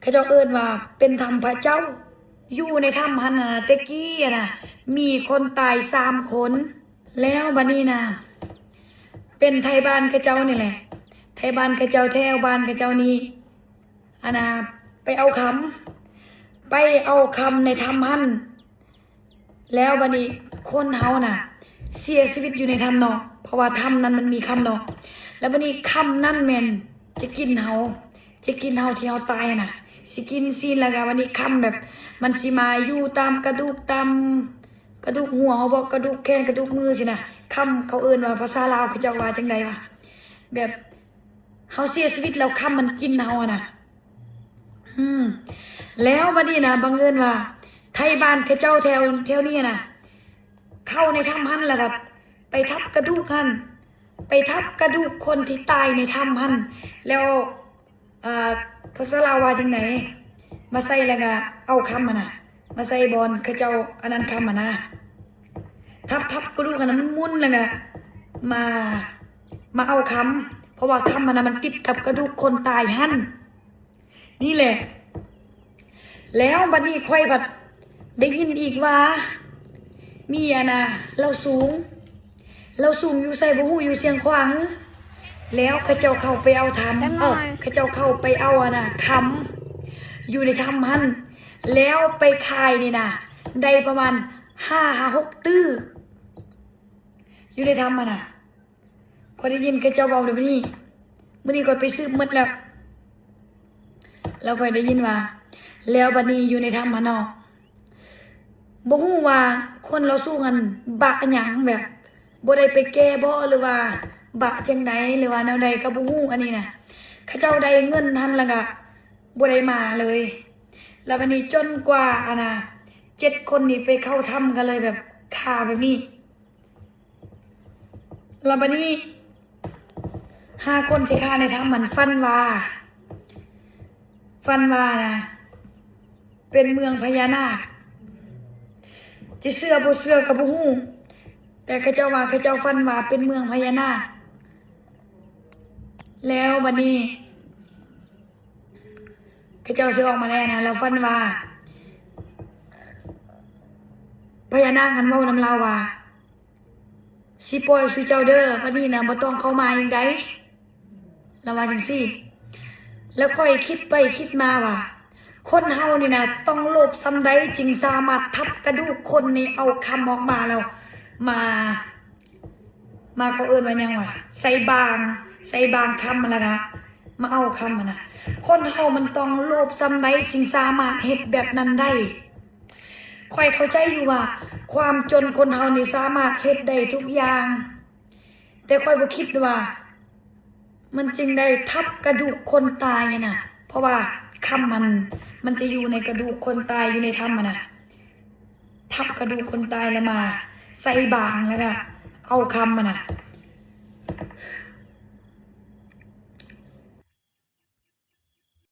เขาเจ้าเอิ้นว่าเป็นธรรมพระเจ้าอยู่ในถ้ำหันน่ะตะกี้น่ะมีคนตาย3 คนแล้วบัดนี้นะเป็นไทยบ้านเขาเจ้านี่แหละไทยบ้านเขาเจ้าแถวบ้านเขาเจ้านี่ไปเอาคำในถ้ำหันแล้วบัดนี้คนเฮาน่ะเสียชีวิตอยู่ในถ้ำเนาะเพราะว่าถ้ำนั้นมันมีคำเนาะแล้วบัดนี้คำนั้นแม่นจะกินเฮาที่เฮาตายน่ะสิกินซีนแล้วก็วันนี้คำแบบมันสิมาอยู่ตามกระดูกหัวเฮาบ่กระดูกแขนกระดูกมือสินะคำเขาเอิ้นว่าภาษาลาวเขาเจ้าว่าจังได๋วะแบบเฮาเสียชีวิตแล้วคำมันกินเฮาน่ะแล้วบัดนี้นะบังเอิญว่าไทยบ้านเขาเจ้าแถวนี้น่ะเข้าในถ้ำหันแล้วก็ไปทับกระดูกหันไปทับกระดูกคนที่ตายในถ้ำหันแล้วภาษาลาวว่าจังไหนมาใส่แล้วก็เอาคำน่ะมาใส่บอลเขาเจ้าอันนั้นคำนะทับกระดูกอันนั้นมันมุนแล้วก็มาเอาคำเพราะว่าคำมันติดกับกระดูกคนตายหันนี่แหละแล้วบัดนี้ค่อยบัดได้ยินอีกว่ามีเราสูงอยู่ใส่บ่ฮู้อยู่เสียงขวางแล้วเขาเจ้าเข้าไปเอาเขาเจ้าเข้าไปเอาคำอยู่ในถ้ำหันแล้วไปคายนี่นะได้ประมาณ5-6 ตื้ออยู่ในถ้ำคนได้ยินเขาเจ้าเว้าเลยมื้อนี้ก็ไปซื้อหมดแล้วค่อยได้ยินว่าแล้วบัดนี้อยู่ในถ้ำเนาะบ่ฮู้ว่าคนเราสู้กันบะหยังแบบบ่ได้ไปแก้บ่หรือว่าบะจังไดหรือว่าแนวใดก็บ่ฮู้อันนี้น่ะเขาเจ้าได้เงินทันแล้วก็บ่ได้มาเลยแล้วบัดนี้จนกว่า7 คนนี่ไปเข้าถ้ำกันเลยแบบฆ่าแบบนี้แล้วบัดนี้5 คนที่ฆ่าในถ้ำมันฟันว่าเป็นเมืองพญานาคจะเชื่อบ่เชื่อก็บ่ฮู้แต่เขาเจ้าว่าเขาเจ้าฟันว่าเป็นเมืองพญานาคแล้วบัดนี้เขาเจ้าสิออกมาแล้วแล้วฟันว่าพญานาคหันเว้านำลาวว่าสิปล่อยสู่เจ้าเด้อบัดนี้บ่ต้องเข้ามาอีกใดแล้วว่าจังซี่แล้วค่อยคิดไปคิดมาว่าคนเฮานี่นะต้องโลภซ้ำใดจึงสามารถทับกระดูกคนนี่เอาคำออกมาแล้วมาเขาเอิ้นว่าหยังวะใส่บางคำแล้วนะมาเอาคำนะคนเฮามันต้องโลภซ้ำใดจึงสามารถเฮ็ดแบบนั้นได้ค่อยเข้าใจอยู่ว่าความจนคนเฮานี่สามารถเฮ็ดได้ทุกอย่างแต่ค่อยบ่คิดว่ามันจึงได้ทับกระดูกคนตายน่ะเพราะว่าคำมันจะอยู่ในกระดูกคนตายอยู่ในถ้ำทับกระดูกคนตายแล้วมาใส่บางแล้วก็เอาคำ